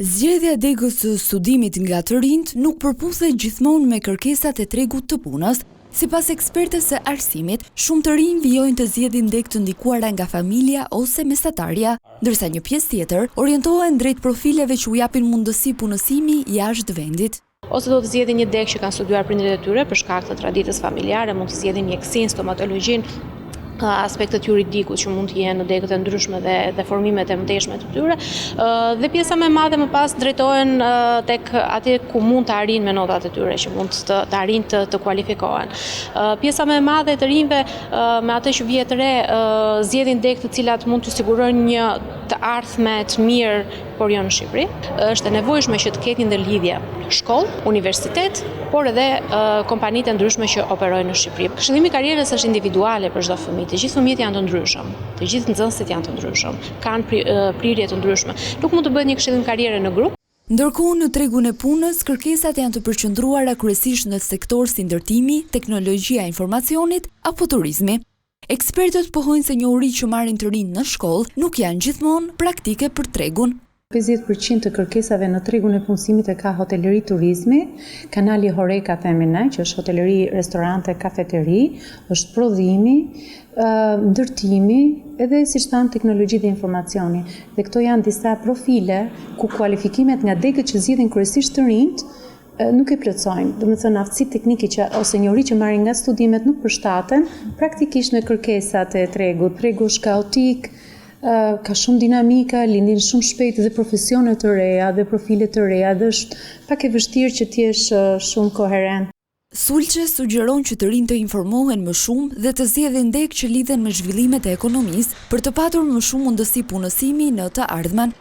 Zgjedhja degës së studimit nga të rinjt nuk përputhet gjithmonë me kërkesat e tregut të punës. Sipas ekspertës së arsimit, shumë të rinj vijojnë të zgjedhin degë të ndikuara nga familja ose mesatarja, ndërsa një pjesë tjetër orientohen drejt profileve që u japin mundësi punësimi jashtë vendit. Ose do të zgjedhin një degë që kanë studiuar prindërit e tyre për shkak të traditës familjare, mund të zgjedhin mjekësinë, stomatologjinë, aspektet juridikut që mund të jenë në degët e ndryshme dhe formimet e mëtejshme të tyre, dhe pjesa më e madhe më pas drejtohen tek aty ku mund të arrijnë me notat e tyre, që mund të arrijnë të kualifikohen. Pjesa më e madhe të rinjve me atë që vjen të re zgjedhin degë të cilat mund të sigurojnë një të ardhme të mirë, por jo në Shqipëri. Është e nevojshme që të ketë një ndërlidhje shkollë, universitet, por edhe kompanitë e ndryshme që operojnë në Shqipëri. Këshillimi i karrierës është individuale për çdo fëmijë. Të gjithë fëmijët janë të ndryshëm, të gjithë nxënësit janë të ndryshëm, kanë prirje të ndryshme. Nuk mund të bëhet një këshillim karriere në grup. Ndërkohë në tregun e punës, kërkesat janë të përqendruara kryesisht në sektor si ndërtimi, teknologjia e informacionit apo turizmi. Ekspertët pohojnë se njohuri që marrin të rinj në shkollë nuk janë gjithmonë praktike për tregun. 50% të kërkesave në tregun e punësimit e ka hoteleri turizmi, kanali Horeca themi ne, që është hoteleri, restorante, kafeteri, është prodhimi, ndërtimi, edhe siç thanë teknologji dhe informacioni. Dhe këto janë disa profile ku kualifikimet nga degët që zgjidhin kryesisht të rinjt nuk e plotësojnë. Domethënë aftësitë teknike ose njohuri që marrin nga studimet nuk përshtaten praktikisht me kërkesat e tregut. Tregu është kaotik, ka shumë dinamika, lindin shumë shpejt dhe profesione të reja dhe profile të reja dhe është pak e vështirë që t'jesh shumë koherent. Sulqe sugjeron që të rinjt të informohen më shumë dhe të zgjedhin degë që lidhen me zhvillimet e ekonomisë për të patur më shumë mundësi punësimi në të ardhmen.